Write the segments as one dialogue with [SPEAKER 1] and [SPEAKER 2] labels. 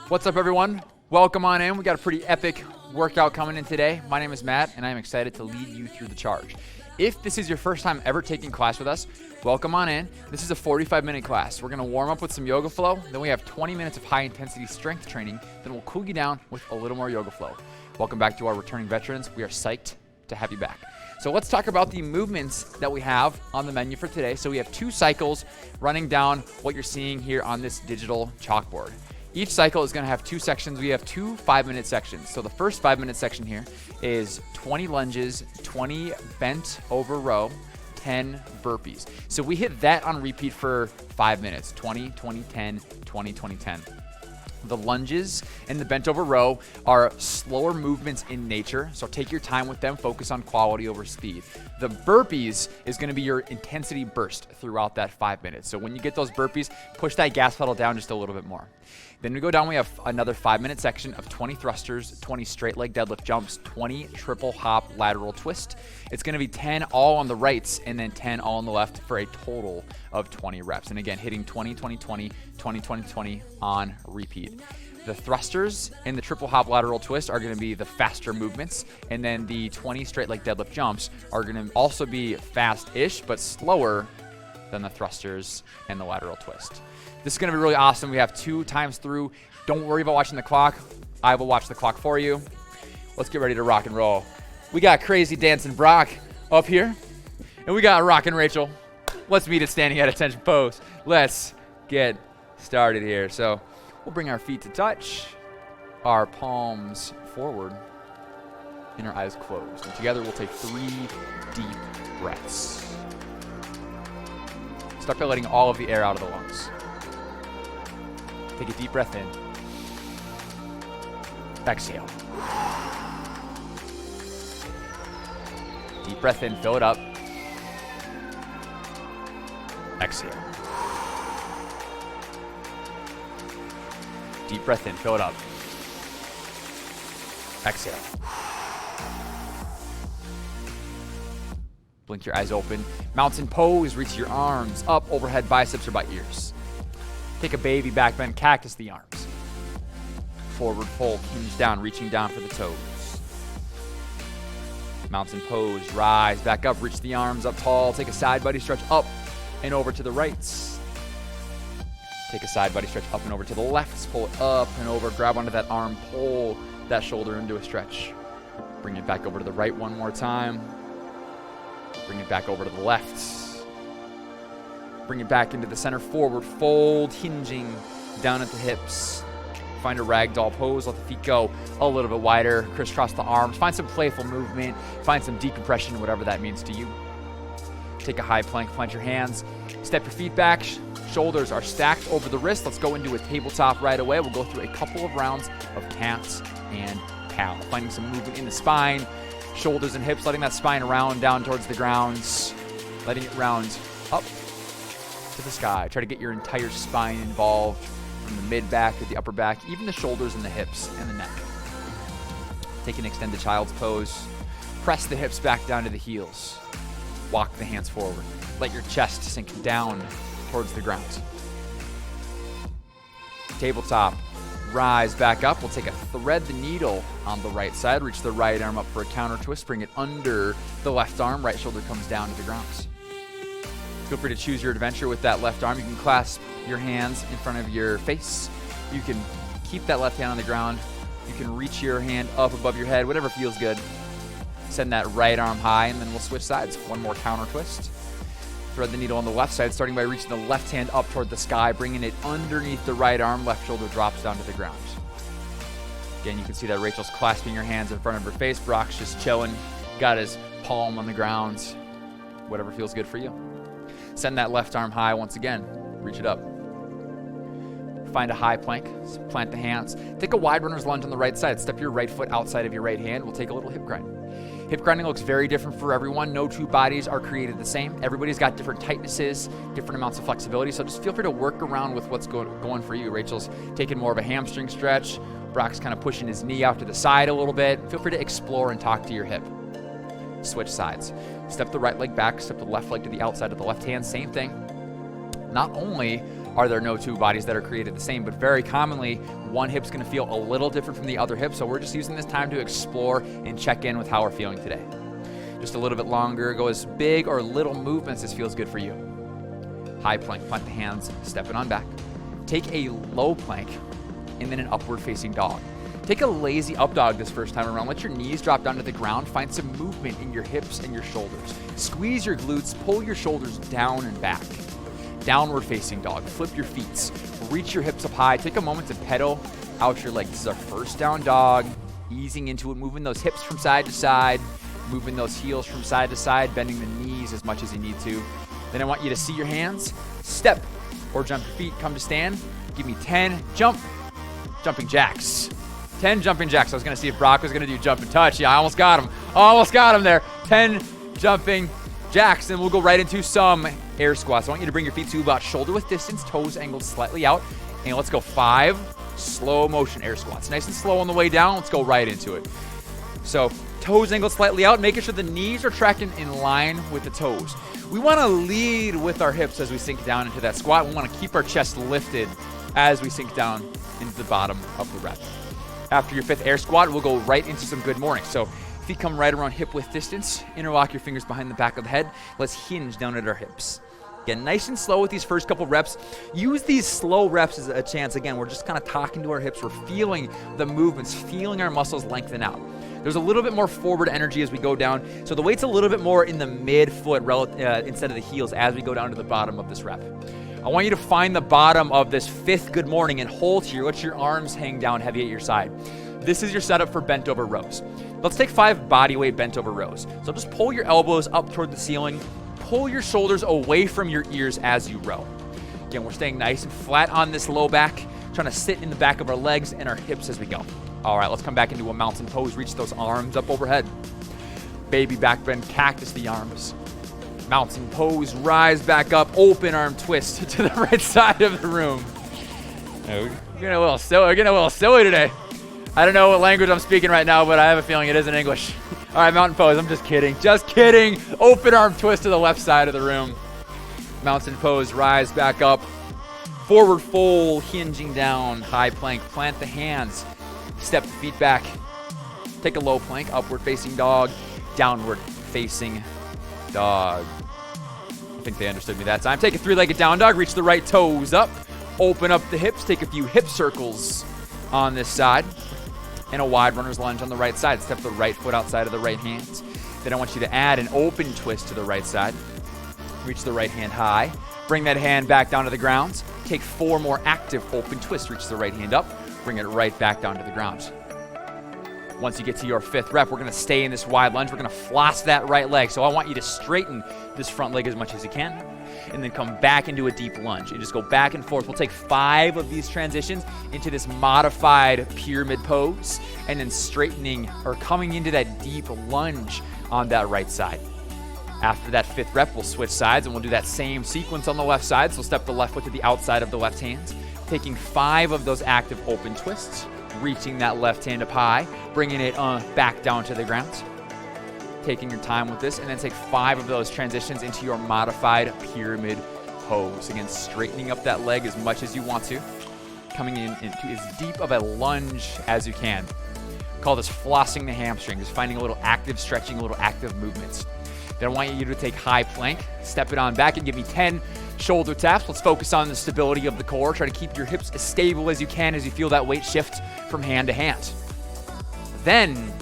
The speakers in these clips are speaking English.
[SPEAKER 1] What's up, everyone? Welcome on in. We got a pretty epic workout coming in today. My name is Matt, and I'm excited to lead you through the charge. If this is your first time ever taking class with us, welcome on in. This is a 45-minute class. We're going to warm up with some yoga flow. Then we have 20 minutes of high-intensity strength training. Then we'll cool you down with a little more yoga flow. Welcome back to our returning veterans. We are psyched to have you back. So let's talk about the movements that we have on the menu for today. So we have 2 cycles running down what you're seeing here on this digital chalkboard. Each cycle is going to have 2 sections. We have 2 5-minute sections. So the first 5-minute section here is 20 lunges, 20 bent over row, 10 burpees. So we hit that on repeat for 5 minutes, 20, 20, 10, 20, 20, 10. The lunges and the bent over row are slower movements in nature, so take your time with them, focus on quality over speed. The burpees is going to be your intensity burst throughout that 5 minutes. So when you get those burpees, push that gas pedal down just a little bit more. Then we go down, we have another 5-minute section of 20 thrusters, 20 straight leg deadlift jumps, 20 triple hop lateral twist. It's going to be 10 all on the rights and then 10 all on the left for a total of 20 reps. And again, hitting 20, 20, 20, 20, 20, 20 on repeat. The thrusters and the triple hop lateral twist are going to be the faster movements, and then the 20 straight leg deadlift jumps are going to also be fast-ish but slower than the thrusters and the lateral twist. This is going to be really awesome. We have 2 times through. Don't worry about watching the clock. I will watch the clock for you. Let's get ready to rock and roll. We got crazy dancing Brock up here, and we got rockin' Rachel. Let's meet at standing at attention pose. Let's get started here. So we'll bring our feet to touch, our palms forward, and our eyes closed. And together we'll take 3 deep breaths. Start by letting all of the air out of the lungs. Take a deep breath in. Exhale. Deep breath in, fill it up. Exhale. Deep breath in, fill it up. Exhale. Blink your eyes open. Mountain pose, reach your arms up, overhead biceps or by ears. Take a baby back bend, cactus the arms. Forward fold, hinge down, reaching down for the toes. Mountain pose, rise back up, reach the arms up tall. Take a side body stretch up and over to the rights. Take a side body stretch up and over to the lefts. Pull it up and over, grab onto that arm, pull that shoulder into a stretch. Bring it back over to the right one more time. Bring it back over to the left. Bring it back into the center, forward fold, hinging down at the hips. Find a ragdoll pose, let the feet go a little bit wider, crisscross the arms. Find some playful movement, find some decompression, whatever that means to you. Take a high plank, plant your hands, step your feet back, shoulders are stacked over the wrist. Let's go into a tabletop right away. We'll go through a couple of rounds of cats and cow. Finding some movement in the spine, shoulders and hips, letting that spine round down towards the ground, letting it round up to the sky. Try to get your entire spine involved from the mid-back to the upper back, even the shoulders and the hips and the neck. Take an extended child's pose. Press the hips back down to the heels. Walk the hands forward. Let your chest sink down towards the ground. Tabletop. Rise back up. We'll take a thread the needle on the right side. Reach the right arm up for a counter twist. Bring it under the left arm. Right shoulder comes down to the ground. Feel free to choose your adventure with that left arm. You can clasp your hands in front of your face. You can keep that left hand on the ground. You can reach your hand up above your head, whatever feels good. Send that right arm high, and then we'll switch sides. One more counter twist. Thread the needle on the left side, starting by reaching the left hand up toward the sky, bringing it underneath the right arm. Left shoulder drops down to the ground. Again, you can see that Rachel's clasping her hands in front of her face. Brock's just chilling, got his palm on the ground. Whatever feels good for you. Send that left arm high once again. Reach it up. Find a high plank. Plant the hands. Take a wide runner's lunge on the right side. Step your right foot outside of your right hand. We'll take a little hip grind. Hip grinding looks very different for everyone. No 2 bodies are created the same. Everybody's got different tightnesses, different amounts of flexibility. So just feel free to work around with what's going for you. Rachel's taking more of a hamstring stretch. Brock's kind of pushing his knee out to the side a little bit. Feel free to explore and talk to your hip. Switch sides. Step the right leg back, step the left leg to the outside of the left hand, same thing. Not only are there no two bodies that are created the same, but very commonly, one hip's gonna feel a little different from the other hip, so we're just using this time to explore and check in with how we're feeling today. Just a little bit longer, go as big or little movements as feels good for you. High plank, plant the hands, step it on back. Take a low plank, and then an upward facing dog. Take a lazy up dog this first time around. Let your knees drop down to the ground. Find some movement in your hips and your shoulders. Squeeze your glutes, pull your shoulders down and back. Downward facing dog, flip your feet. Reach your hips up high. Take a moment to pedal out your legs. This is our first down dog. Easing into it, moving those hips from side to side, moving those heels from side to side, bending the knees as much as you need to. Then I want you to see your hands, step or jump your feet, come to stand. Give me 10 jumping jacks. 10 jumping jacks. I was gonna see if Brock was gonna do jump and touch. Yeah, I almost got him. Almost got him there. 10 jumping jacks. Then we'll go right into some air squats. I want you to bring your feet to about shoulder width distance, toes angled slightly out. And let's go 5 slow motion air squats. Nice and slow on the way down. Let's go right into it. So toes angled slightly out, making sure the knees are tracking in line with the toes. We wanna lead with our hips as we sink down into that squat. We wanna keep our chest lifted as we sink down into the bottom of the rep. After your 5th air squat, we'll go right into some good morning. So feet come right around hip width distance, interlock your fingers behind the back of the head. Let's hinge down at our hips. Again, nice and slow with these first couple reps. Use these slow reps as a chance. Again, we're just kind of talking to our hips. We're feeling the movements, feeling our muscles lengthen out. There's a little bit more forward energy as we go down. So the weight's a little bit more in the mid-foot instead of the heels as we go down to the bottom of this rep. I want you to find the bottom of this 5th good morning and hold here. Let your arms hang down heavy at your side. This is your setup for bent over rows. Let's take 5 body weight bent over rows. So just pull your elbows up toward the ceiling. Pull your shoulders away from your ears as you row. Again, we're staying nice and flat on this low back, trying to sit in the back of our legs and our hips as we go. All right, let's come back into a mountain pose. Reach those arms up overhead. Baby back bend, cactus the arms. Mountain pose, rise back up, open arm twist to the right side of the room. We're getting a little silly today. I don't know what language I'm speaking right now, but I have a feeling it isn't English. All right, mountain pose, I'm just kidding. Just kidding. Open arm twist to the left side of the room. Mountain pose, rise back up. Forward fold, hinging down, high plank, plant the hands. Step the feet back. Take a low plank, upward facing dog, downward facing dog. I think they understood me that time. Take a 3-legged down dog, reach the right toes up, open up the hips, take a few hip circles on this side, and a wide runner's lunge on the right side. Step the right foot outside of the right hand. Then I want you to add an open twist to the right side. Reach the right hand high, bring that hand back down to the ground. Take 4 more active open twists. Reach the right hand up, bring it right back down to the ground. Once you get to your 5th rep, we're gonna stay in this wide lunge. We're gonna floss that right leg. So I want you to straighten this front leg as much as you can, and then come back into a deep lunge and just go back and forth. We'll take 5 of these transitions into this modified pyramid pose, and then straightening or coming into that deep lunge on that right side. After that 5th rep, we'll switch sides and we'll do that same sequence on the left side. So step the left foot to the outside of the left hand, taking 5 of those active open twists, reaching that left hand up high, bringing it back down to the ground. Taking your time with this, and then take 5 of those transitions into your modified pyramid pose. Again, straightening up that leg as much as you want to, coming into as deep of a lunge as you can. Call this flossing the hamstring, just finding a little active stretching, a little active movements. Then I want you to take high plank, step it on back, and give me 10 shoulder taps. Let's focus on the stability of the core. Try to keep your hips as stable as you can as you feel that weight shift from hand to hand. Then,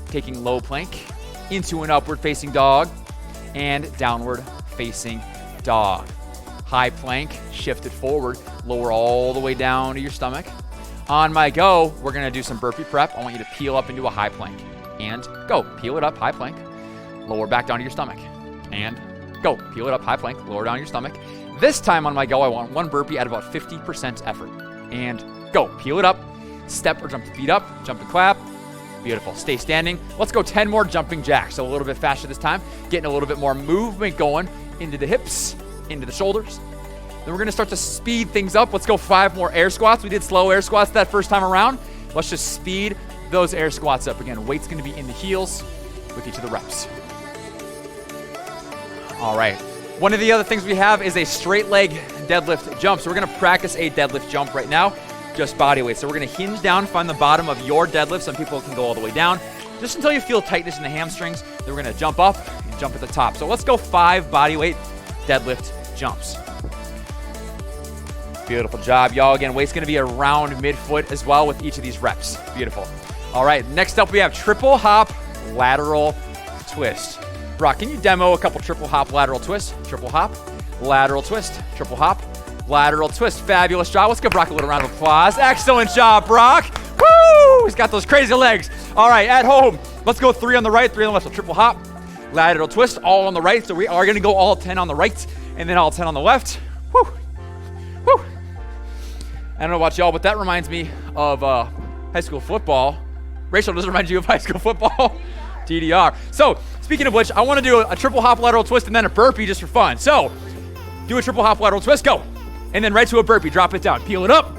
[SPEAKER 1] taking low plank into an upward facing dog and downward facing dog. High plank, shift it forward, lower all the way down to your stomach. On my go, we're gonna do some burpee prep. I want you to peel up into a high plank and go. Peel it up, high plank, lower back down to your stomach and go. Peel it up, high plank, lower down your stomach. This time on my go, I want 1 burpee at about 50% effort and go. Peel it up, step or jump the feet up, jump and clap. Beautiful. Stay standing. Let's go 10 more jumping jacks. So a little bit faster this time, getting a little bit more movement going into the hips, into the shoulders. Then we're gonna start to speed things up. Let's go 5 more air squats. We did slow air squats that first time around. Let's just speed those air squats up. Again, weight's gonna be in the heels with each of the reps. All right. One of the other things we have is a straight leg deadlift jump. So we're gonna practice a deadlift jump right now, just body weight. So we're gonna hinge down, find the bottom of your deadlift. Some people can go all the way down, just until you feel tightness in the hamstrings. Then we're gonna jump up and jump at the top. So let's go 5 body weight deadlift jumps. Beautiful job, y'all. Again, weight's gonna be around midfoot as well with each of these reps. Beautiful. All right, next up we have triple hop lateral twist. Brock, can you demo a couple triple hop lateral twists? Triple hop, lateral twist, triple hop, lateral twist. Fabulous job. Let's give Brock a little round of applause. Excellent job, Brock. Woo! He's got those crazy legs. All right, at home, let's go 3 on the right, 3 on the left. So triple hop, lateral twist, all on the right. So we are gonna go all 10 on the right and then all 10 on the left. Woo! Woo! I don't know about y'all, but that reminds me of high school football. Rachel, does it remind you of high school football? TDR. So, speaking of which, I want to do a triple hop lateral twist and then a burpee just for fun. So, do a triple hop lateral twist, go. And then right to a burpee, drop it down, peel it up.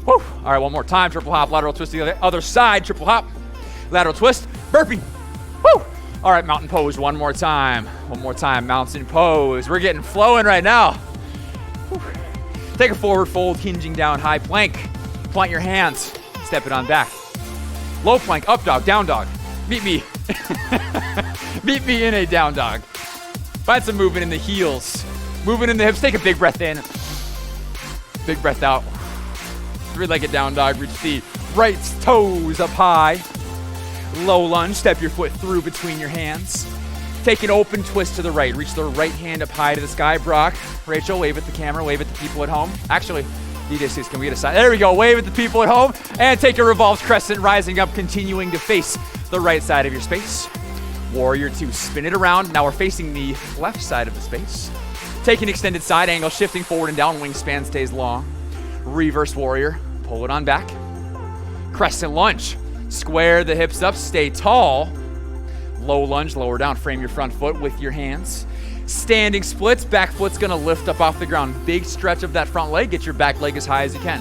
[SPEAKER 1] Woo. All right, one more time, triple hop lateral twist to the other side, triple hop, lateral twist, burpee. Woo. All right, mountain pose one more time. One more time, mountain pose. We're getting flowing right now. Woo. Take a forward fold, hinging down, high plank. Plant your hands, step it on back. Low plank, up dog, down dog. Meet me. Meet me in a down dog. Find some movement in the heels. Movement in the hips. Take a big breath in. Big breath out. 3-legged down dog. Reach the right toes up high. Low lunge. Step your foot through between your hands. Take an open twist to the right. Reach the right hand up high to the sky. Brock, Rachel, wave at the camera. Wave at the people at home. Actually, DJ6, can we get a side? There we go. Wave at the people at home. And take a revolved crescent, rising up, continuing to face the right side of your space. Warrior 2, spin it around. Now we're facing the left side of the space. Take an extended side angle, shifting forward and down. Wingspan stays long. Reverse warrior, pull it on back. Crescent lunge. Square the hips up, stay tall. Low lunge, lower down. Frame your front foot with your hands. Standing splits, back foot's gonna lift up off the ground. Big stretch of that front leg. Get your back leg as high as you can.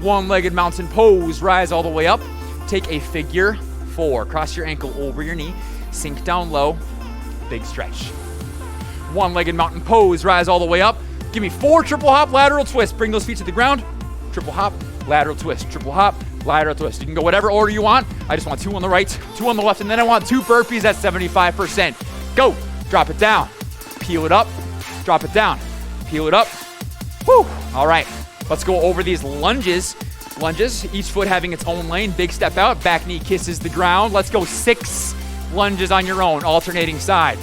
[SPEAKER 1] One-legged mountain pose, rise all the way up. Take a figure 4. Cross your ankle over your knee. Sink down low. Big stretch. One-legged mountain pose, rise all the way up. Give me 4 triple hop lateral twists. Bring those feet to the ground. Triple hop, lateral twist. Triple hop, lateral twist. You can go whatever order you want. I just want 2 on the right, 2 on the left, and then I want 2 burpees at 75%. Go. Drop it down. Peel it up. Drop it down. Peel it up. Woo. All right. Let's go over these lunges. Lunges, each foot having its own lane. Big step out. Back knee kisses the ground. Let's go 6 lunges on your own, alternating side.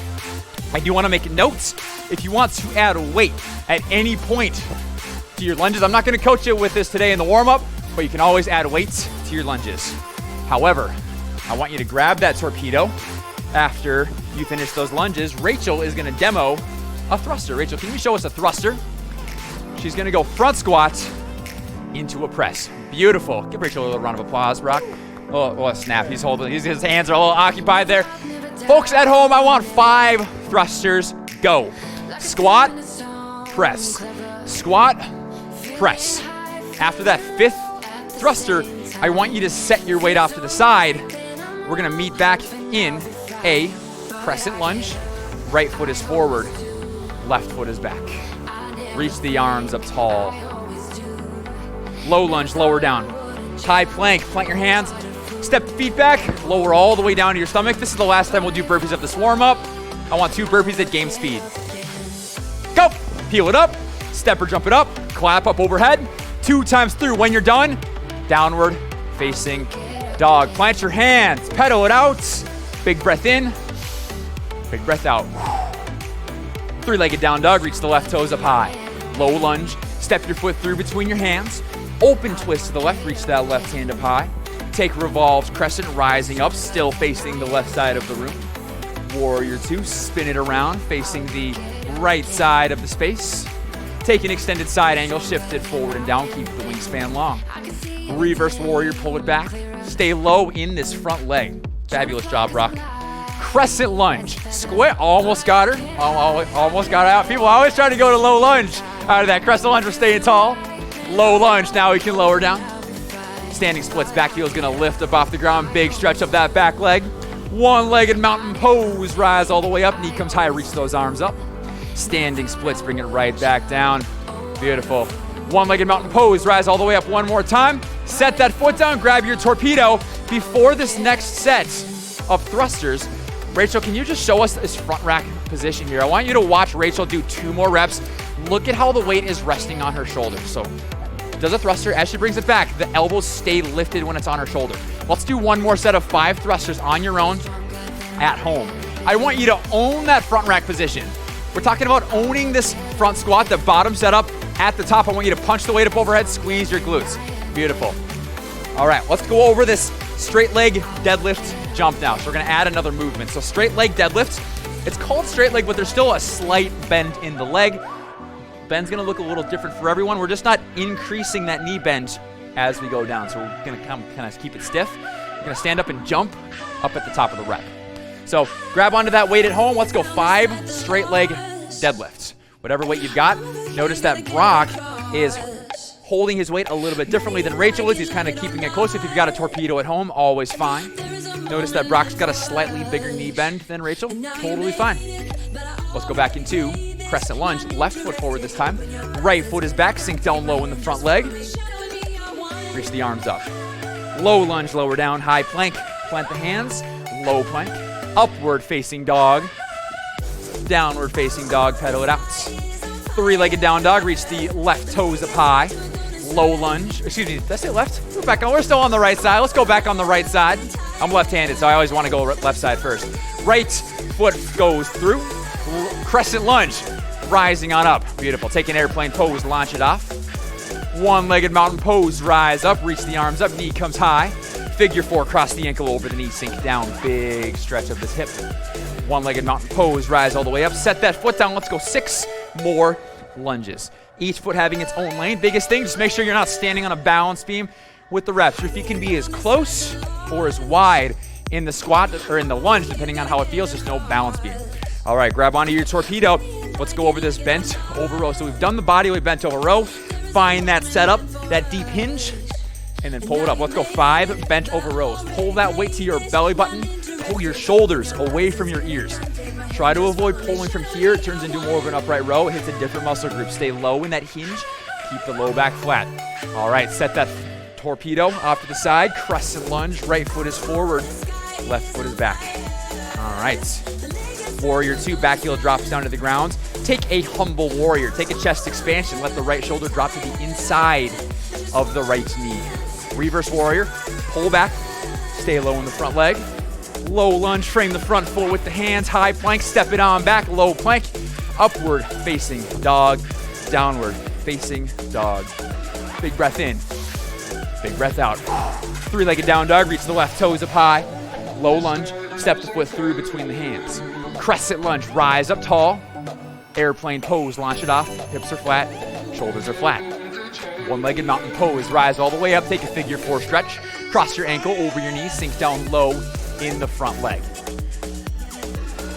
[SPEAKER 1] I do want to make notes. If you want to add weight at any point to your lunges, I'm not going to coach you with this today in the warm-up, but you can always add weights to your lunges. However, I want you to grab that torpedo. After you finish those lunges, Rachel is going to demo a thruster. Rachel, can you show us a thruster? She's going to go front squat into a press. Beautiful. Give Rachel a little round of applause, Brock. Oh, snap. His hands are a little occupied there. Folks at home, I want 5 thrusters. Go. Squat, press. Squat, press. After that 5th thruster, I want you to set your weight off to the side. We're going to meet back in a crescent lunge. Right foot is forward. Left foot is back. Reach the arms up tall. Low lunge, lower down. High plank, plant your hands. Step the feet back, lower all the way down to your stomach. This is the last time we'll do burpees of this warm-up. I want 2 burpees at game speed. Go, peel it up, step or jump it up, clap up overhead, 2 times through. When you're done, downward facing dog. Plant your hands, pedal it out. Big breath in, big breath out. 3-legged down dog, reach the left toes up high. Low lunge, step your foot through between your hands. Open twist to the left, reach that left hand up high. Take revolved crescent, rising up, still facing the left side of the room. Warrior 2, spin it around, facing the right side of the space. Take an extended side angle, shift it forward and down, keep the wingspan long. Reverse warrior, pull it back. Stay low in this front leg. Fabulous job, Brock. Crescent lunge, square, almost got her. Almost got her out. People always try to go to low lunge out of that crescent lunge. We're staying tall. Low lunge, now we can lower down. Standing splits, back heel is gonna lift up off the ground. Big stretch of that back leg. One-legged mountain pose, rise all the way up. Knee comes high, reach those arms up. Standing splits, bring it right back down. Beautiful. One-legged mountain pose. Rise all the way up one more time. Set that foot down. Grab your torpedo. Before this next set of thrusters, Rachel, can you just show us this front rack position here? I want you to watch Rachel do 2 more reps. Look at how the weight is resting on her shoulders. So does a thruster. As she brings it back, the elbows stay lifted when it's on her shoulder. Let's do 1 more set of 5 thrusters on your own at home. I want you to own that front rack position. We're talking about owning this front squat, the bottom setup at the top. I want you to punch the weight up overhead, squeeze your glutes. Beautiful. All right, let's go over this straight leg deadlift jump now. So we're gonna add another movement. So straight leg deadlift, it's called straight leg, but there's still a slight bend in the leg. Bend's gonna look a little different for everyone. We're just not increasing that knee bend as we go down. So we're gonna kind of keep it stiff. We're gonna stand up and jump up at the top of the rep. So grab onto that weight at home. Let's go 5 straight leg deadlifts. Whatever weight you've got. Notice that Brock is holding his weight a little bit differently than Rachel is. He's kind of keeping it close. If you've got a torpedo at home, always fine. Notice that Brock's got a slightly bigger knee bend than Rachel. Totally fine. Let's go back into crescent lunge. Left foot forward this time. Right foot is back. Sink down low in the front leg. Reach the arms up. Low lunge, lower down. High plank. Plant the hands. Low plank. Upward facing dog. Downward facing dog. Pedal it out. 3-legged down dog. Reach the left toes up high. Low lunge. Excuse me, did I say left? We're back on. We're still on the right side. Let's go back on the right side. I'm left-handed, so I always want to go left side first. Right foot goes through. Crescent lunge. Rising on up. Beautiful. Take an airplane pose. Launch it off. 1-legged mountain pose. Rise up. Reach the arms up. Knee comes high. Figure 4. Cross the ankle over the knee. Sink down. Big stretch of this hip. 1-legged mountain pose. Rise all the way up. Set that foot down. Let's go 6 more lunges. Each foot having its own lane. Biggest thing, just make sure you're not standing on a balance beam with the reps. Your feet can be as close or as wide in the squat or in the lunge, depending on how it feels. Just no balance beam. All right, grab onto your torpedo. Let's go over this bent over row. So we've done the body weight bent over row. Find that setup, that deep hinge, and then pull it up. Let's go 5 bent over rows. Pull that weight to your belly button. Pull your shoulders away from your ears. Try to avoid pulling from here. It turns into more of an upright row. It hits a different muscle group. Stay low in that hinge. Keep the low back flat. All right, set that torpedo off to the side. Crescent lunge. Right foot is forward. Left foot is back. All right. Warrior 2. Back heel drops down to the ground. Take a humble warrior. Take a chest expansion. Let the right shoulder drop to the inside of the right knee. Reverse warrior. Pull back. Stay low in the front leg. Low lunge, frame the front foot with the hands. High plank, step it on back. Low plank, upward facing dog, downward facing dog. Big breath in, big breath out. 3-legged down dog, reach the left toes up high. Low lunge, step the foot through between the hands. Crescent lunge, rise up tall. Airplane pose, launch it off. Hips are flat, shoulders are flat. 1-legged mountain pose, rise all the way up. Take a figure 4 stretch. Cross your ankle over your knee, sink down low in the front leg.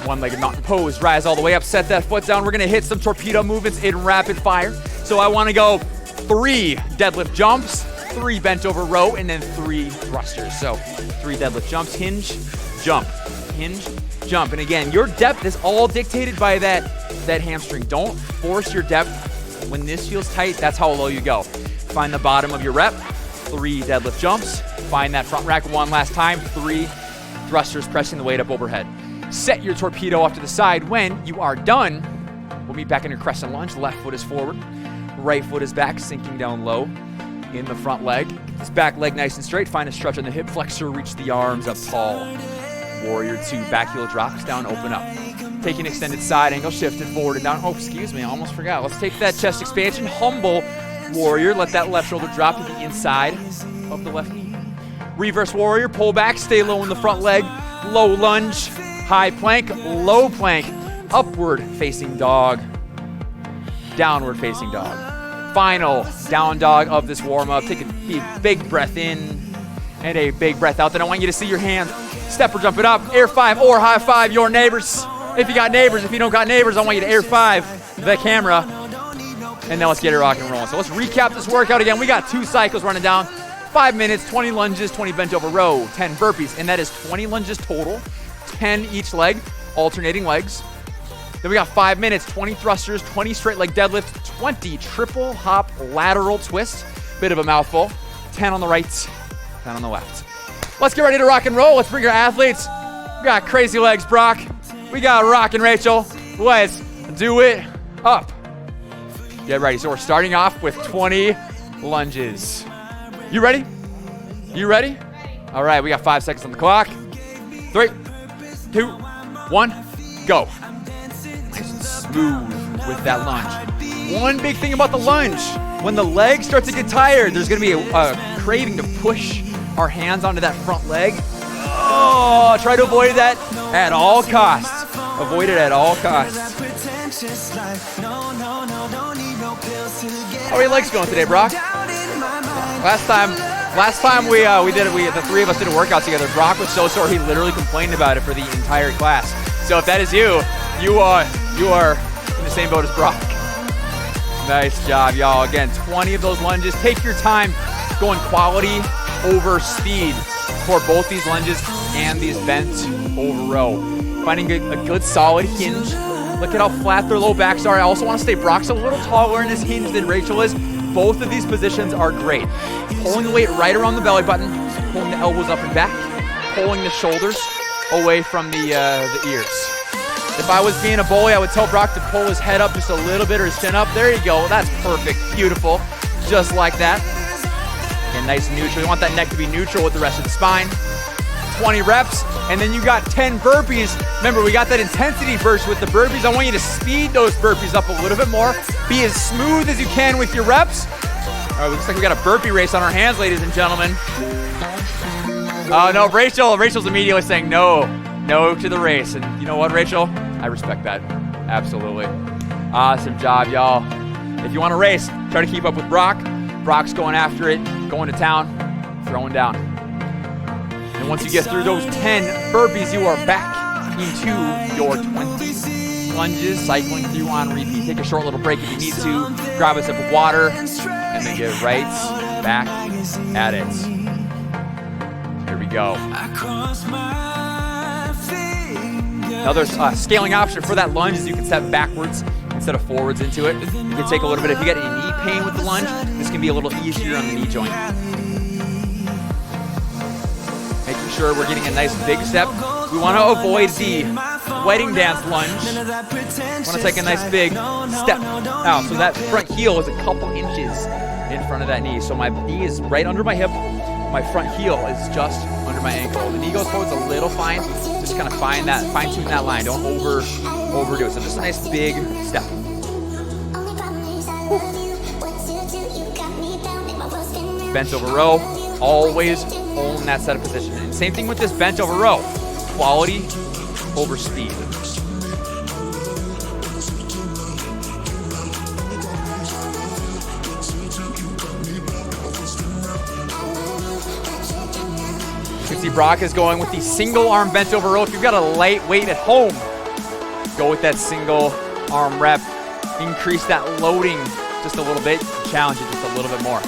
[SPEAKER 1] 1-legged mountain pose, rise all the way up, set that foot down. We're gonna hit some torpedo movements in rapid fire. So I wanna go 3 deadlift jumps, 3 bent over row, and then 3 thrusters. So 3 deadlift jumps, hinge, jump, hinge, jump. And again, your depth is all dictated by that hamstring. Don't force your depth. When this feels tight, that's how low you go. Find the bottom of your rep, 3 deadlift jumps. Find that front rack one last time, 3 thrusters pressing the weight up overhead. Set your torpedo off to the side. When you are done, we'll meet back in your crescent lunge. Left foot is forward, right foot is back, sinking down low in the front leg. Get this back leg nice and straight. Find a stretch on the hip flexor, reach the arms up tall. Warrior 2, back heel drops down, open up. Take an extended side angle, shift it forward and down. Oh, excuse me, I almost forgot. Let's take that chest expansion, humble warrior. Let that left shoulder drop to the inside of the left knee. Reverse warrior, pull back, stay low in the front leg. Low lunge, high plank, low plank, upward facing dog, downward facing dog. Final down dog of this warm up. Take a big breath in and a big breath out. Then I want you to see your hands step or jump it up, air 5 or high 5 your neighbors. If you got neighbors, if you don't got neighbors, I want you to air 5 the camera. And now let's get it rock and rolling. So let's recap this workout again. We got 2 cycles running down. 5 minutes, 20 lunges, 20 bent over row, 10 burpees, and that is 20 lunges total, 10 each leg, alternating legs. Then we got 5 minutes, 20 thrusters, 20 straight leg deadlifts, 20 triple hop lateral twist. Bit of a mouthful. 10 on the right, 10 on the left. Let's get ready to rock and roll. Let's bring our athletes. We got crazy legs, Brock. We got rockin' Rachel. Let's do it up. Get ready. So we're starting off with 20 lunges. You ready? You ready? All right, we got 5 seconds on the clock. 3, 2, 1, go. Nice and smooth with that lunge. One big thing about the lunge, when the legs start to get tired, there's gonna be a craving to push our hands onto that front leg. Oh, try to avoid that at all costs. Avoid it at all costs. How are your legs going today, Brock? Last time we the three of us did a workout together, Brock was so sore he literally complained about it for the entire class. So if that is you, you are in the same boat as Brock. Nice job, y'all. Again, 20 of those lunges. Take your time going quality over speed for both these lunges and these bent over row. Finding a good solid hinge. Look at how flat their low backs are. I also want to say Brock's a little taller in this hinge than Rachel is. Both of these positions are great. Pulling the weight right around the belly button, pulling the elbows up and back, pulling the shoulders away from the ears. If I was being a bully, I would tell Brock to pull his head up just a little bit or his chin up. There you go. That's perfect. Beautiful. Just like that. And nice and neutral. You want that neck to be neutral with the rest of the spine. 20 reps, and then you got 10 burpees. Remember, we got that intensity burst with the burpees. I want you to speed those burpees up a little bit more. Be as smooth as you can with your reps. All right, looks like we got a burpee race on our hands, ladies and gentlemen. Oh, no, Rachel's immediately saying no to the race. And you know what, Rachel? I respect that. Absolutely. Awesome job, y'all. If you want to race, try to keep up with Brock. Brock's going after it, going to town, throwing down. And once you get through those 10 burpees, you are back into your 20 lunges, cycling through on repeat. Take a short little break if you need to. Grab a sip of water, and then get right back at it. Here we go. Now there's a scaling option for that lunge is you can step backwards instead of forwards into it. You can take a little bit. If you get any knee pain with the lunge, this can be a little easier on the knee joint. Making sure we're getting a nice big step. We want to avoid the wedding dance lunge. Want to take a nice big step out. So that front heel is a couple inches in front of that knee. So my knee is right under my hip. My front heel is just under my ankle. The knee goes forwards a little fine. Just kind of fine tune that line. Don't overdo it. So just a nice big step. Whew. Bent over row. Always own that set of position. And same thing with this bent over row. Quality over speed. You can see Brock is going with the single arm bent over row. If you've got a light weight at home, go with that single arm rep. Increase that loading just a little bit. Challenge it just a little bit more.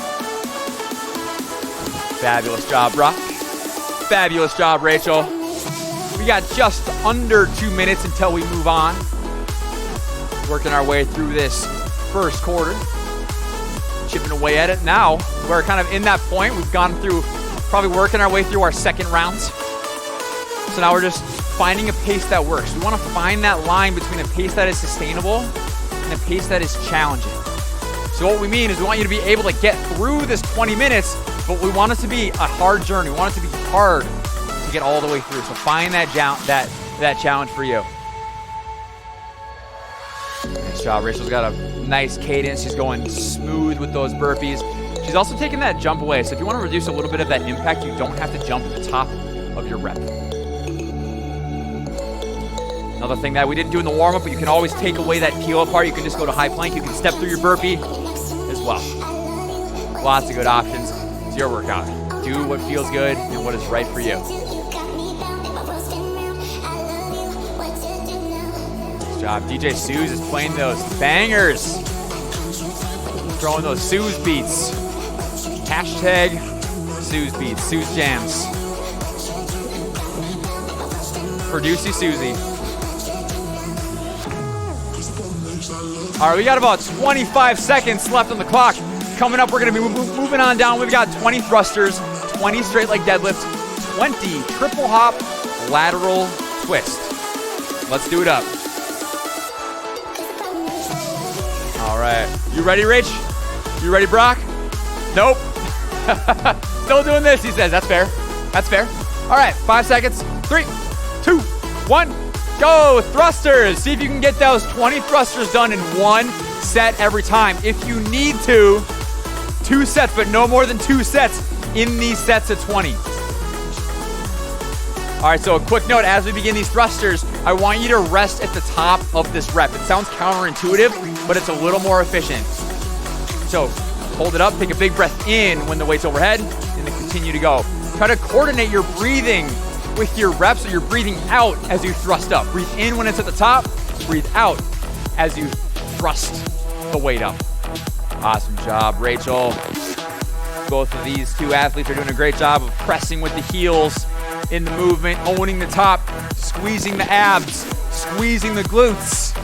[SPEAKER 1] Fabulous job, Brock. Fabulous job, Rachel. We got just under 2 minutes until we move on. Working our way through this first quarter. Chipping away at it. Now, we're kind of in that point. We've gone through, probably working our way through our second rounds. So now we're just finding a pace that works. We want to find that line between a pace that is sustainable and a pace that is challenging. So what we mean is we want you to be able to get through this 20 minutes, but we want it to be a hard journey. We want it to be hard to get all the way through. So find that challenge for you. Nice job. Rachel's got a nice cadence. She's going smooth with those burpees. She's also taking that jump away. So if you want to reduce a little bit of that impact, you don't have to jump at the top of your rep. Another thing that we didn't do in the warm-up, but you can always take away that peel apart. You can just go to high plank. You can step through your burpee as well. Lots of good options. It's your workout. Do what feels good and what is right for you. Nice job. DJ Suze is playing those bangers. Throwing those Suze beats. Hashtag Suze beats, Suze jams. Produce Susie. All right, we got about 25 seconds left on the clock. Coming up, we're gonna be moving on down. We've got 20 thrusters, 20 straight leg deadlifts, 20 triple hop lateral twist. Let's do it up. All right, you ready, Rach? You ready, Brock? Nope. Still doing this, he says. That's fair. That's fair. All right, 5 seconds. 3, 2, 1, go. Thrusters. See if you can get those 20 thrusters done in one set every time. If you need to, 2 sets, but no more than 2 sets in these sets of 20. All right, so a quick note, as we begin these thrusters, I want you to rest at the top of this rep. It sounds counterintuitive, but it's a little more efficient. So hold it up, take a big breath in when the weight's overhead, and then continue to go. Try to coordinate your breathing with your reps, so you're breathing out as you thrust up. Breathe in when it's at the top, breathe out as you thrust the weight up. Awesome job, Rachel. Both of these two athletes are doing a great job of pressing with the heels in the movement, owning the top, squeezing the abs, squeezing the glutes,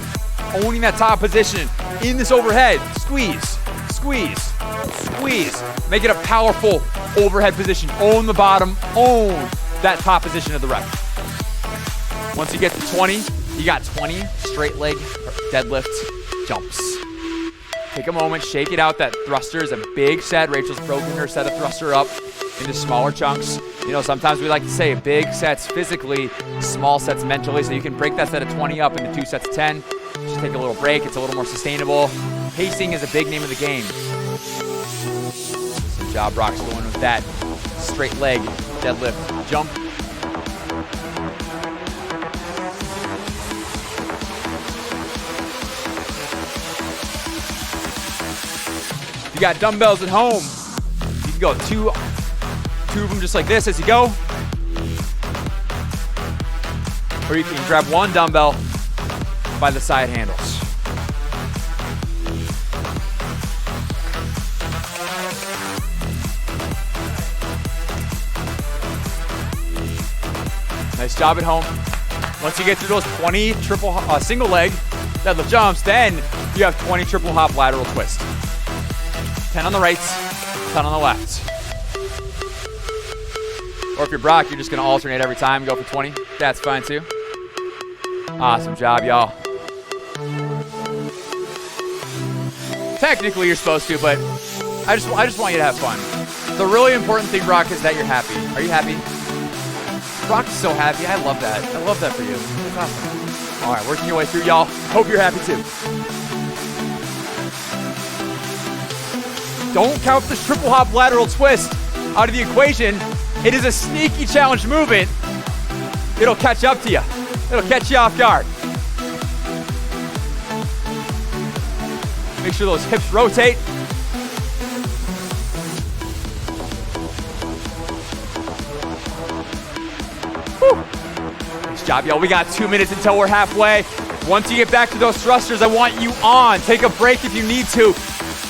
[SPEAKER 1] owning that top position. In this overhead, squeeze, squeeze, squeeze. Make it a powerful overhead position. Own the bottom, own that top position of the rep. Once you get to 20, you got 20 straight leg deadlift jumps. Take a moment, shake it out. That thruster is a big set. Rachel's broken her set of thruster up into smaller chunks. You know, sometimes we like to say big sets physically, small sets mentally, so you can break that set of 20 up into 2 sets of 10. Just take a little break. It's a little more sustainable. Pacing is a big name of the game. Good job, Brock's going with that straight leg deadlift jump. If you got dumbbells at home, you can go two of them just like this as you go. Or you can grab one dumbbell by the side handles. Nice job at home. Once you get through those 20 single leg deadlift jumps, then you have 20 triple hop lateral twists. 10 on the right, 10 on the left. Or if you're Brock, you're just gonna alternate every time, go for 20. That's fine too. Awesome job, y'all. Technically, you're supposed to, but I just want you to have fun. The really important thing, Brock, is that you're happy. Are you happy? Brock's so happy. I love that. I love that for you. That's awesome. All right, working your way through, y'all. Hope you're happy too. Don't count this triple hop lateral twist out of the equation. It is a sneaky challenge movement. It'll catch up to you. It'll catch you off guard. Make sure those hips rotate. Whew. Nice job, y'all. We got 2 minutes until we're halfway. Once you get back to those thrusters, I want you on. Take a break if you need to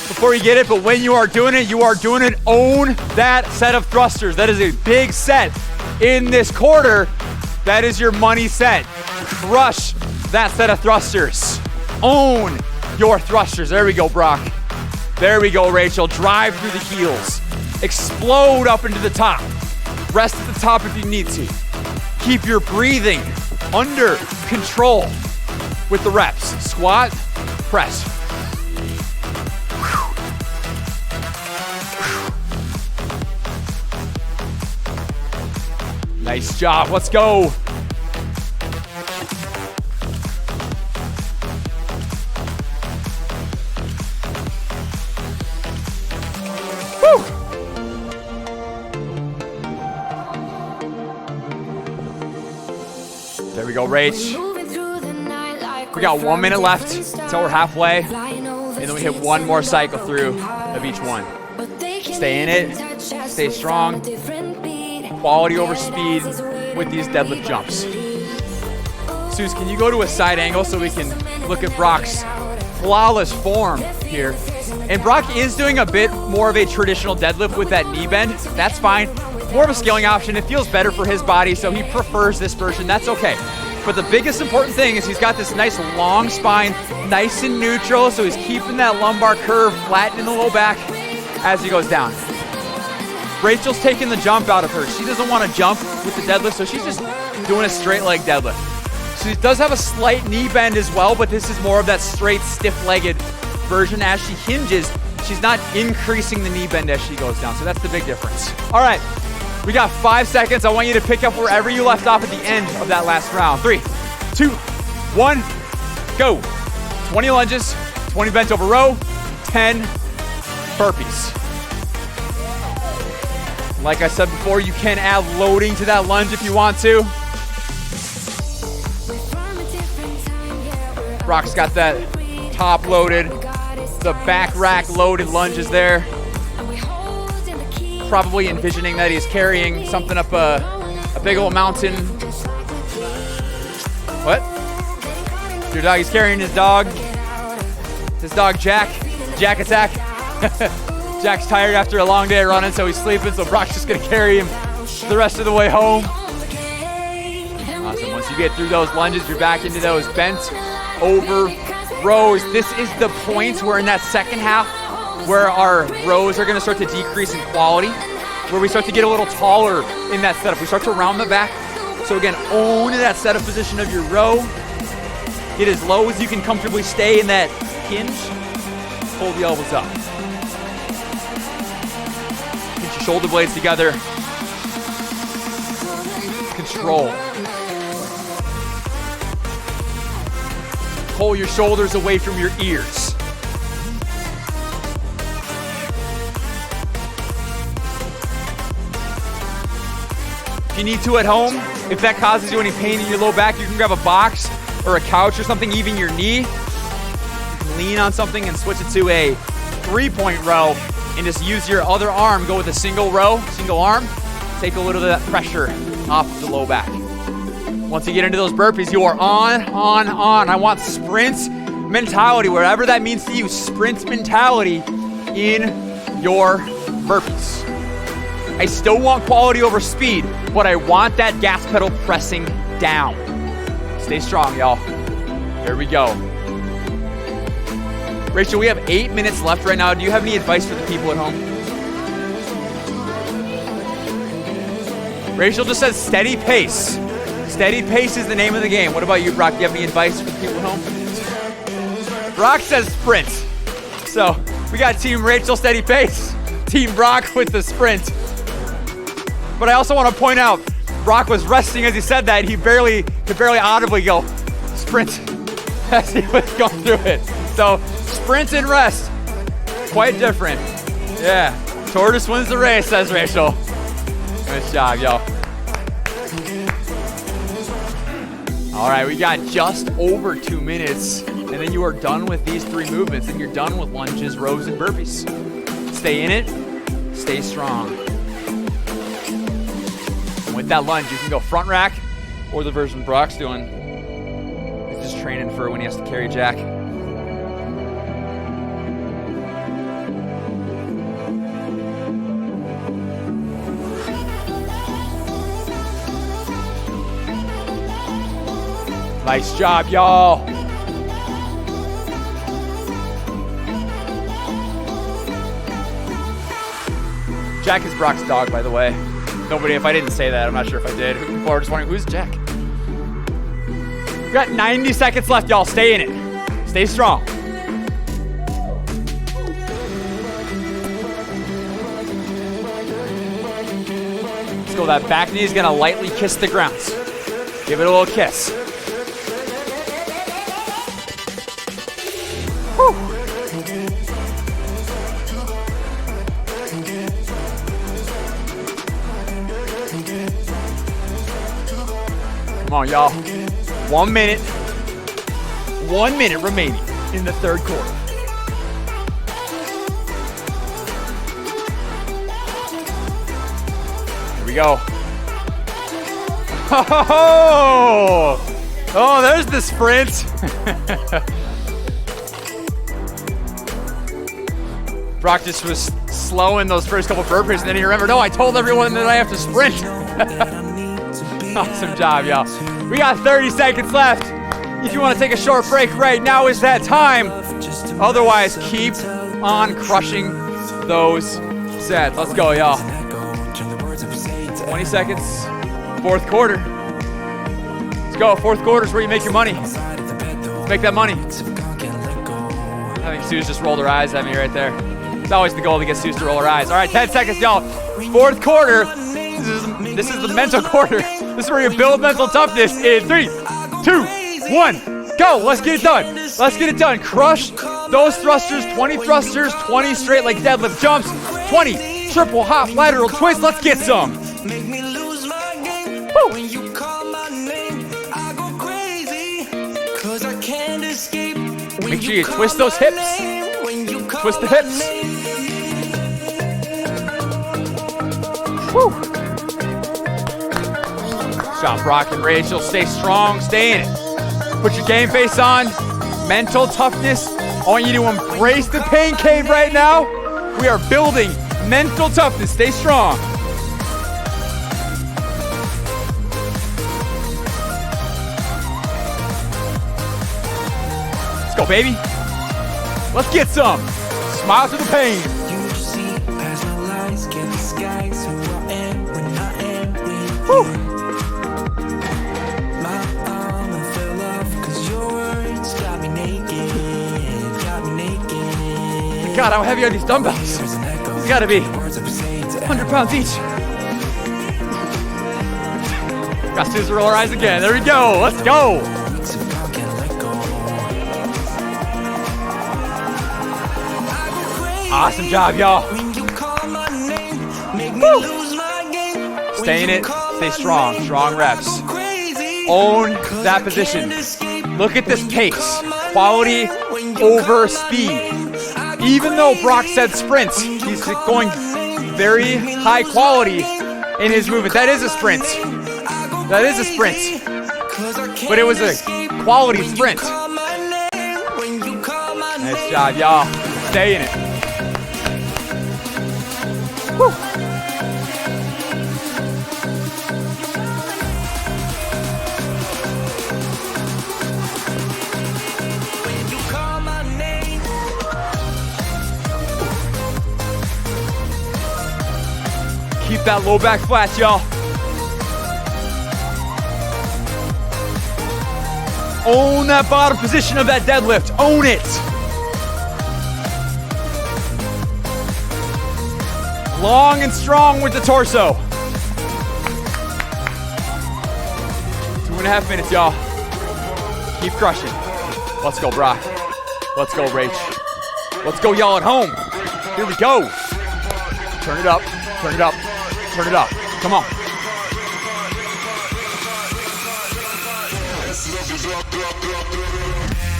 [SPEAKER 1] before you get it, but when you are doing it, own that set of thrusters. That is a big set in this quarter. That is your money set. Crush that set of thrusters. Own your thrusters. There we go, Brock. There we go, Rachel. Drive through the heels. Explode up into the top. Rest at the top if you need to. Keep your breathing under control with the reps. Squat, press. Nice job. Let's go. Woo. There we go, Rach. We got 1 minute left until we're halfway, and then we hit one more cycle through of each one. Stay in it. Stay strong. Quality over speed with these deadlift jumps. Suze, can you go to a side angle so we can look at Brock's flawless form here? And Brock is doing a bit more of a traditional deadlift with that knee bend. That's fine. More of a scaling option. It feels better for his body, so he prefers this version. That's okay. But the biggest important thing is he's got this nice long spine, nice and neutral, so he's keeping that lumbar curve flat in the low back as he goes down. Rachel's taking the jump out of her. She doesn't want to jump with the deadlift, so she's just doing a straight leg deadlift. She does have a slight knee bend as well, but this is more of that straight, stiff-legged version. As she hinges, she's not increasing the knee bend as she goes down, so that's the big difference. All right, we got 5 seconds. I want you to pick up wherever you left off at the end of that last round. 3, 2, 1, go. 20 lunges, 20 bent over row, 10 burpees. Like I said before, you can add loading to that lunge if you want to. Brock's got that top loaded, the back rack loaded lunges there. Probably envisioning that he's carrying something up a big old mountain. What? Your dog, he's carrying his dog. His dog Jack. Jack attack. Jack's tired after a long day of running, so he's sleeping, so Brock's just gonna carry him the rest of the way home. Awesome, once you get through those lunges, you're back into those bent over rows. This is the point where in that second half, where our rows are gonna start to decrease in quality, where we start to get a little taller in that setup. We start to round the back. So again, own that setup position of your row. Get as low as you can comfortably stay in that hinge. Pull the elbows up. Get your shoulder blades together. Control. Pull your shoulders away from your ears. If you need to at home, if that causes you any pain in your low back, you can grab a box or a couch or something, even your knee. You can lean on something and switch it to a 3-point row and just use your other arm. Go with a single row, single arm. Take a little of that pressure off the low back. Once you get into those burpees, you are on. I want sprint mentality, wherever that means to you, sprint mentality in your burpees. I still want quality over speed, but I want that gas pedal pressing down. Stay strong, y'all. Here we go. Rachel, we have 8 minutes left right now. Do you have any advice for the people at home? Rachel just says steady pace. Steady pace is the name of the game. What about you, Brock? Do you have any advice for the people at home? Brock says sprint. So we got Team Rachel, steady pace. Team Brock with the sprint. But I also want to point out, Brock was resting as he said that. He could barely audibly go, sprint, as he was going through it. So sprint and rest, quite different. Yeah, tortoise wins the race, says Rachel. Nice job, y'all. All right, we got just over 2 minutes, and then you are done with these 3 movements, and you're done with lunges, rows, and burpees. Stay in it, stay strong. With that lunge, you can go front rack, or the version Brock's doing. He's just training for when he has to carry Jack. Nice job, y'all. Jack is Brock's dog, by the way. Nobody, if I didn't say that, I'm not sure if I did. People are just wondering, who's Jack? We've got 90 seconds left, y'all. Stay in it. Stay strong. Let's go. That back knee is gonna lightly kiss the ground. Give it a little kiss. Whew. Come on, y'all. 1 minute. 1 minute remaining in the third quarter. Here we go. Oh, there's the sprint. Brock just was slow in those first couple burpees, and then he remembered, no, I told everyone that I have to sprint. Awesome job, y'all. We got 30 seconds left. If you want to take a short break right now is that time. Otherwise, keep on crushing those sets. Let's go, y'all. 20 seconds. Fourth quarter. Let's go. Fourth quarter is where you make your money. Let's make that money. I think Sue's just rolled her eyes at me right there. It's always the goal to get Sue to roll her eyes. All right, 10 seconds, y'all. Fourth quarter. This is the mental quarter. This is where you build mental toughness in 3, 2, 1. Go. Let's get it done. Let's get it done. Crush those thrusters. 20 thrusters, 20 straight leg deadlift jumps, 20 triple hop lateral twists. Let's get some. Woo. Make sure you twist those hips. Twist the hips. Woo. Good job, Brock and Rachel. Stay strong. Stay in it. Put your game face on. Mental toughness. I want you to embrace the pain cave right now. We are building mental toughness. Stay strong. Let's go, baby. Let's get some. Smile through the pain. Woo. God, how heavy are these dumbbells? These gotta be 100 pounds each. Got Susan roll her eyes again. There we go. Let's go. Awesome job, y'all. Woo. Stay in it. Stay strong. Strong reps. Own that position. Look at this pace. Quality over speed. Even though Brock said sprints, he's going very high quality in his movement. That is a sprint. That is a sprint. But it was a quality sprint. Nice job, y'all. Stay in it. Woo. Keep that low back flat, y'all. Own that bottom position of that deadlift. Own it. Long and strong with the torso. 2.5 minutes, y'all. Keep crushing. Let's go, Brock. Let's go, Rach. Let's go, y'all at home. Here we go. Turn it up. Turn it up. Turn it up. Come on.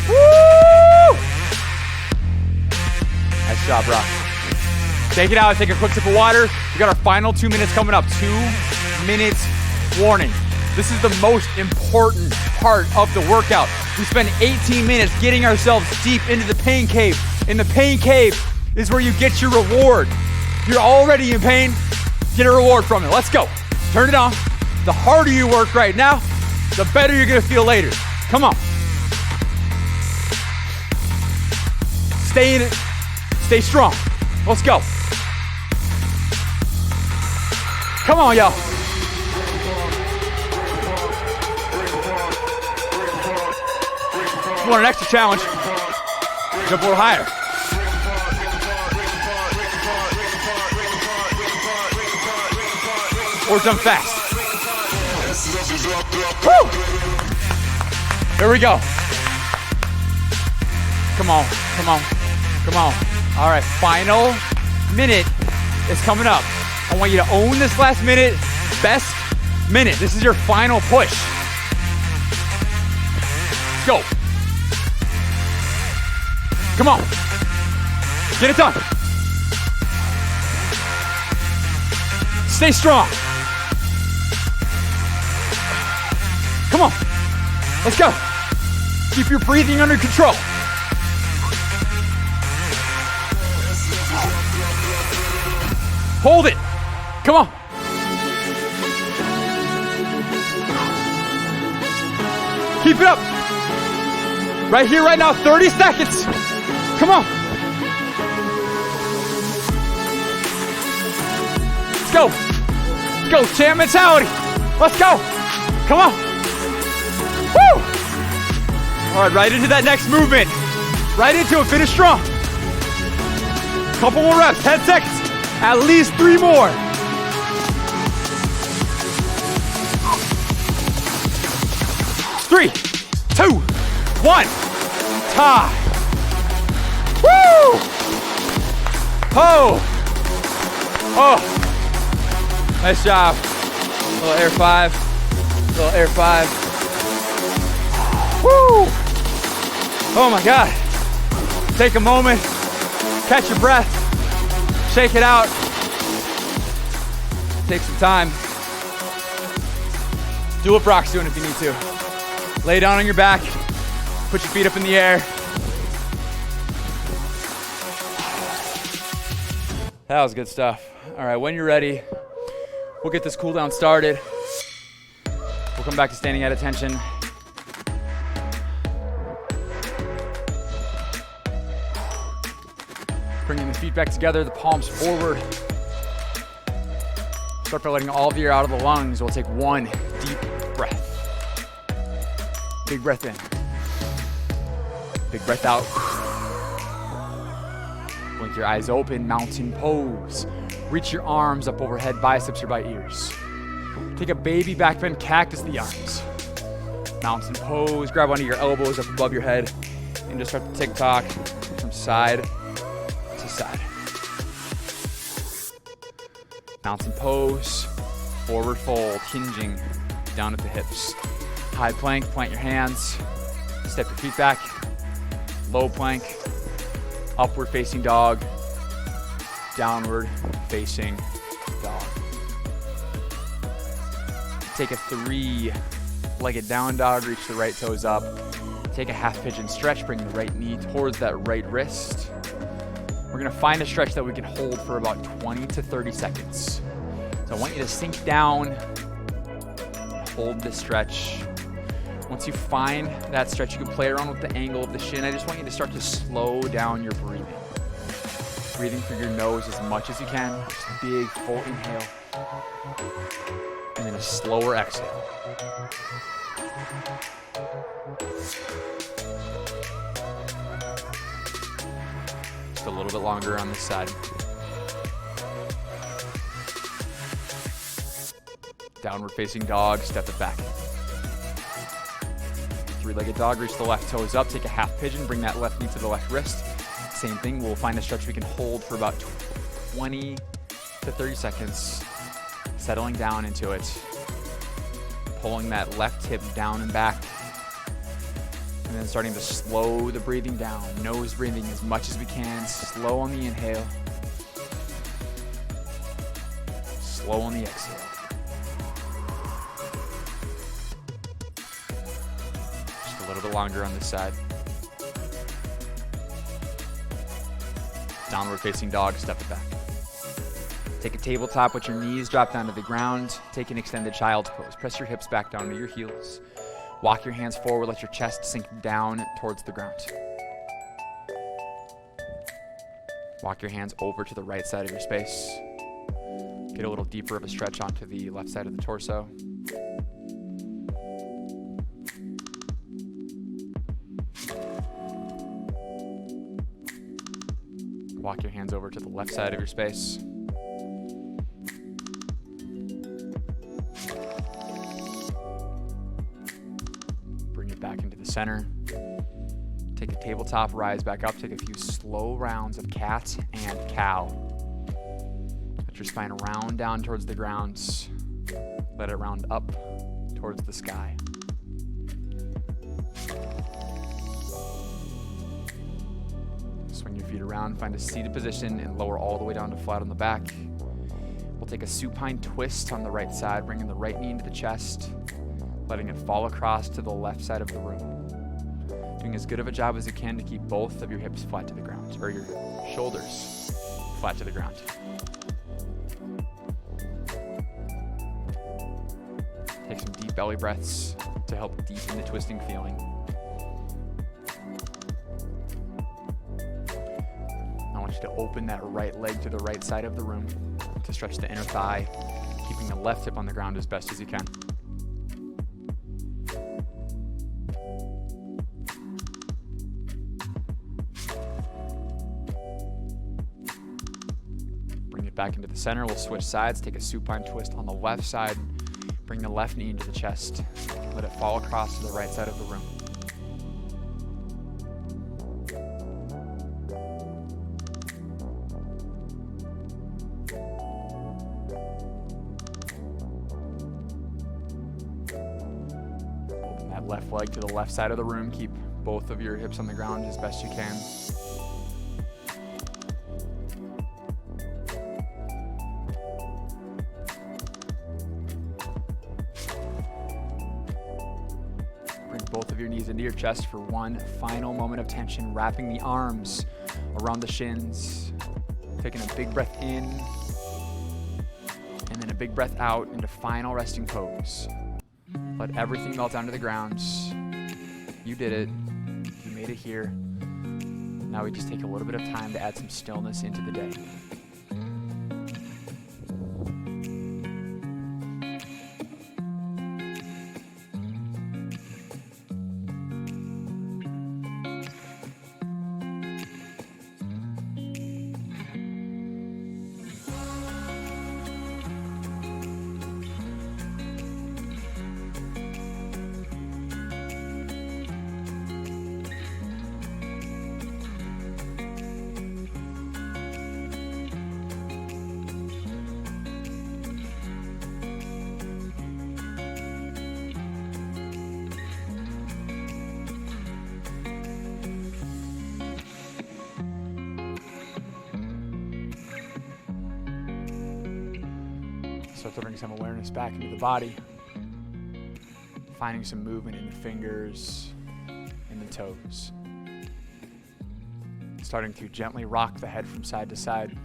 [SPEAKER 1] Woo! Nice job, Brock. Take it out. Take a quick sip of water. We got our final 2 minutes coming up. 2 minutes warning. This is the most important part of the workout. We spend 18 minutes getting ourselves deep into the pain cave. In the pain cave is where you get your reward. You're already in pain. Get a reward from it. Let's go. Turn it on. The harder you work right now, the better you're going to feel later. Come on. Stay in it. Stay strong. Let's go. Come on, y'all. If you want an extra challenge, jump a little higher. Or jump fast. Woo! Here we go. Come on, come on, come on. All right, final minute is coming up. I want you to own this last minute, best minute. This is your final push. Let's go. Come on. Get it done. Stay strong. Come on. Let's go. Keep your breathing under control. Hold it. Come on. Keep it up. Right here, right now, 30 seconds. Come on. Let's go. Let's go, champ mentality. Let's go. Come on. Woo. All right, right into that next movement. Right into it, finish strong. Couple more reps, 10 seconds. At least 3 more. Three, 2, 1. Tie. Woo! Oh! Oh! Nice job. Little air 5. Little air 5. Woo! Oh my God. Take a moment. Catch your breath. Shake it out. Take some time. Do what Brock's doing if you need to. Lay down on your back. Put your feet up in the air. That was good stuff. All right, when you're ready, we'll get this cool down started. We'll come back to standing at attention. Bringing the feet back together, the palms forward. Start by letting all of the air out of the lungs. We'll take 1 deep breath. Big breath in. Big breath out. Blink your eyes open, mountain pose. Reach your arms up overhead, biceps are by ears. Take a baby back bend, cactus the arms. Mountain pose, grab onto your elbows up above your head and just start to tick-tock from side to side. Mountain pose, forward fold, hinging down at the hips. High plank, plant your hands, step your feet back. Low plank, upward facing dog, downward facing dog. Take a 3-legged down dog, reach the right toes up. Take a half pigeon stretch, bring the right knee towards that right wrist. We're gonna find a stretch that we can hold for about 20 to 30 seconds. So I want you to sink down, hold this stretch. Once you find that stretch, you can play around with the angle of the shin. I just want you to start to slow down your breathing. Breathing through your nose as much as you can. Just a big full inhale. And then a slower exhale. Just a little bit longer on this side. Downward facing dog, step it back. 3-legged dog, reach the left toes up, take a half pigeon, bring that left knee to the left wrist. Same thing, we'll find a stretch we can hold for about 20 to 30 seconds, settling down into it, pulling that left hip down and back, and then starting to slow the breathing down, nose breathing as much as we can, slow on the inhale, slow on the exhale. A little bit longer on this side. Downward facing dog, step it back. Take a tabletop with your knees drop down to the ground. Take an extended child's pose. Press your hips back down to your heels. Walk your hands forward, let your chest sink down towards the ground. Walk your hands over to the right side of your space. Get a little deeper of a stretch onto the left side of the torso. Walk your hands over to the left side of your space. Bring it back into the center. Take a tabletop, rise back up. Take a few slow rounds of cat and cow. Let your spine round down towards the ground. Let it round up towards the sky. Swing your feet around, find a seated position, and lower all the way down to flat on the back. We'll take a supine twist on the right side, bringing the right knee into the chest, letting it fall across to the left side of the room. Doing as good of a job as you can to keep both of your hips flat to the ground, or your shoulders flat to the ground. Take some deep belly breaths. to help deepen the twisting feeling. I want you to open that right leg to the right side of the room to stretch the inner thigh, keeping the left hip on the ground as best as you can. Bring it back into the center. We'll switch sides. Take a supine twist on the left side. Bring the left knee into the chest. Let it fall across to the right side of the room. Open that left leg to the left side of the room. Keep both of your hips on the ground as best you can. Both of your knees into your chest for one final moment of tension, wrapping the arms around the shins, taking a big breath in, and then a big breath out into final resting pose. Let everything melt down to the ground. You did it. You made it here. Now we just take a little bit of time to add some stillness into the day. Start to bring some awareness back into the body, finding some movement in the fingers and the toes. Starting to gently rock the head from side to side.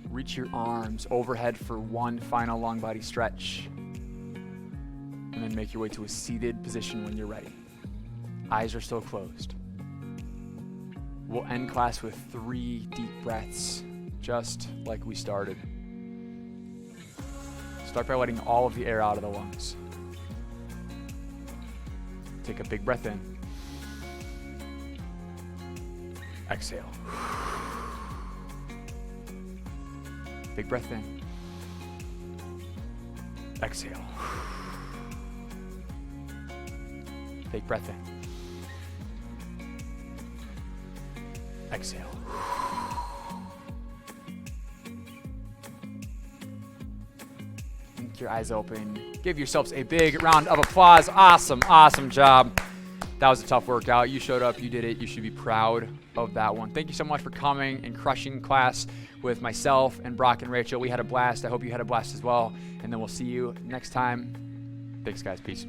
[SPEAKER 1] Reach your arms overhead for one final long body stretch, and then make your way to a seated position when you're ready. Eyes are still closed. We'll end class with 3 deep breaths, just like we started. Start by letting all of the air out of the lungs. Take a big breath in. Exhale. Big breath in. Exhale. Big breath in. Exhale. Your eyes open. Give yourselves a big round of applause. Awesome, awesome job. That was a tough workout. You showed up, you did it. You should be proud of that one. Thank you so much for coming and crushing class with myself and Brock and Rachel. We had a blast. I hope you had a blast as well. And then we'll see you next time. Thanks, guys. Peace.